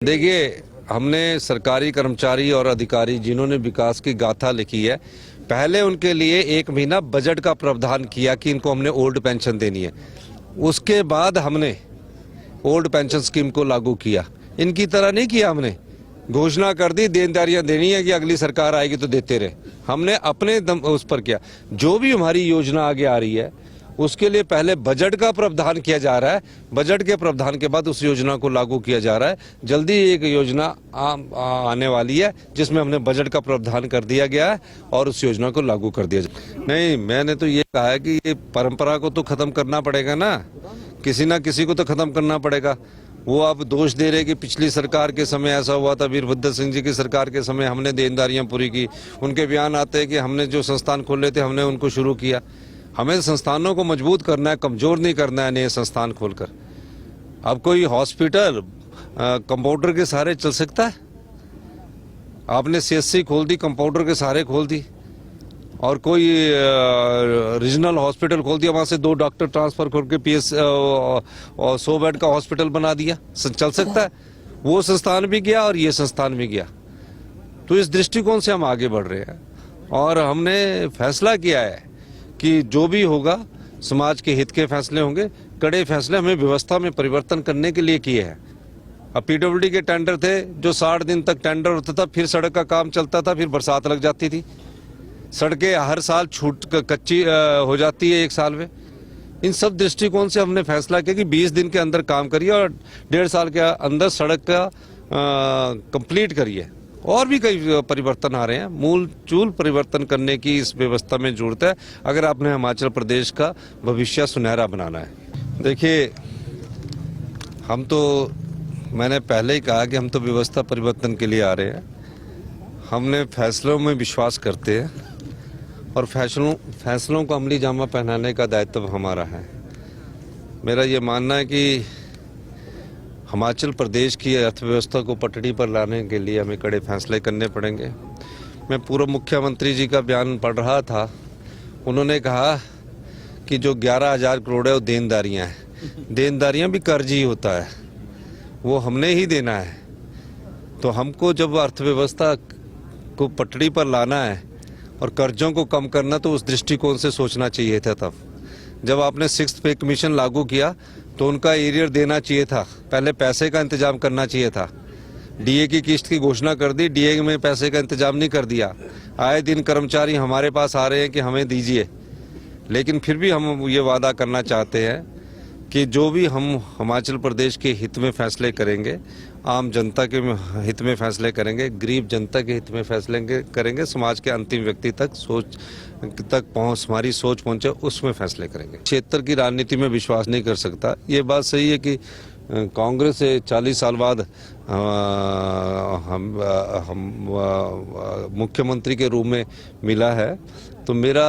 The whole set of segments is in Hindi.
देखिए, हमने सरकारी कर्मचारी और अधिकारी जिन्होंने विकास की गाथा लिखी है, पहले उनके लिए 1 महीना बजट का प्रावधान किया कि इनको हमने ओल्ड पेंशन देनी है। उसके बाद हमने ओल्ड पेंशन स्कीम को लागू किया। इनकी तरह नहीं किया, हमने घोषणा कर दी देनदारियां देनी है कि अगली सरकार आएगी तो देते रहे। हमने अपने दम उस पर किया। जो भी हमारी योजना आगे आ रही है उसके लिए पहले बजट का प्रावधान किया जा रहा है, बजट के प्रावधान के बाद उस योजना को लागू किया जा रहा है। जल्दी एक योजना आने वाली है जिसमें हमने बजट का प्रावधान कर दिया गया है और उस योजना को लागू कर दिया जाए। नहीं, मैंने तो ये कहा है कि ये परंपरा को तो खत्म करना पड़ेगा ना किसी को तो खत्म करना पड़ेगा। वो आप दोष दे रहे कि पिछली सरकार के समय ऐसा हुआ था, वीरभद्र सिंह जी की सरकार के समय हमने देनदारियां पूरी की। उनके बयान आते हैं कि हमने जो संस्थान खोले थे हमने उनको शुरू किया। हमें संस्थानों को मजबूत करना है, कमजोर नहीं करना है नए संस्थान खोलकर। अब कोई हॉस्पिटल कंपाउंडर के सहारे चल सकता है? आपने सीएससी खोल दी, कंपाउंडर के सहारे खोल दी, और कोई रीजनल हॉस्पिटल खोल दिया, वहां से 2 डॉक्टर ट्रांसफर करके पीएस और 100 बेड का हॉस्पिटल बना दिया। चल सकता है? वो संस्थान भी गया और ये संस्थान भी गया। तो इस दृष्टिकोण से हम आगे बढ़ रहे हैं और हमने फैसला किया है कि जो भी होगा समाज के हित के फैसले होंगे। कड़े फैसले हमें व्यवस्था में परिवर्तन करने के लिए किए हैं। अब पीडब्ल्यूडी के टेंडर थे जो 60 दिन तक टेंडर होता था, फिर सड़क का काम चलता था, फिर बरसात लग जाती थी। सड़कें हर साल कच्ची हो जाती है 1 साल में। इन सब दृष्टिकोण से हमने फैसला किया कि 20 दिन के अंदर काम करिए और 1.5 साल के अंदर सड़क का कंप्लीट करिए। और भी कई परिवर्तन आ रहे हैं। मूल चूल परिवर्तन करने की इस व्यवस्था में जरूरत है अगर आपने हिमाचल प्रदेश का भविष्य सुनहरा बनाना है। देखिए, मैंने पहले ही कहा कि हम तो व्यवस्था परिवर्तन के लिए आ रहे हैं। हमने फैसलों में विश्वास करते हैं और फैसलों को अमली जामा पहनाने का दायित्व हमारा है। मेरा ये मानना है कि हिमाचल प्रदेश की अर्थव्यवस्था को पटड़ी पर लाने के लिए हमें कड़े फैसले करने पड़ेंगे। मैं पूर्व मुख्यमंत्री जी का बयान पढ़ रहा था। उन्होंने कहा कि जो 11,000 करोड़ है वो देनदारियां हैं। देनदारियां भी कर्ज ही होता है, वो हमने ही देना है। तो हमको जब अर्थव्यवस्था को पटड़ी पर लाना है और कर्जों को कम करना, तो उस दृष्टिकोण से सोचना चाहिए था। तब जब आपने 6th पे कमीशन लागू किया तो उनका एरियर देना चाहिए था, पहले पैसे का इंतजाम करना चाहिए था। डीए की किस्त की घोषणा कर दी, डीए में पैसे का इंतजाम नहीं कर दिया। आए दिन कर्मचारी हमारे पास आ रहे हैं कि हमें दीजिए, लेकिन फिर भी हम ये वादा करना चाहते हैं कि जो भी हम हिमाचल प्रदेश के हित में फैसले करेंगे, आम जनता के हित में फैसले करेंगे, गरीब जनता के हित में फैसले करेंगे, समाज के अंतिम व्यक्ति तक हमारी सोच पहुंचे उसमें फैसले करेंगे। क्षेत्र की राजनीति में विश्वास नहीं कर सकता। ये बात सही है कि कांग्रेस से 40 साल बाद हम मुख्यमंत्री के रूप में मिला है। तो मेरा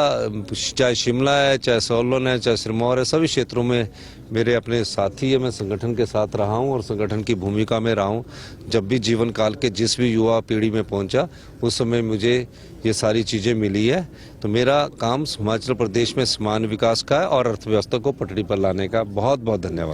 चाहे शिमला है, चाहे सोलन है, चाहे सिरमौर है, सभी क्षेत्रों में मेरे अपने साथी है। मैं संगठन के साथ रहा हूं और संगठन की भूमिका में रहा हूं। जब भी जीवन काल के जिस भी युवा पीढ़ी में पहुंचा उस समय मुझे ये सारी चीज़ें मिली है। तो मेरा काम हिमाचल प्रदेश में समान विकास का है और अर्थव्यवस्था को पटड़ी पर लाने का। बहुत बहुत धन्यवाद।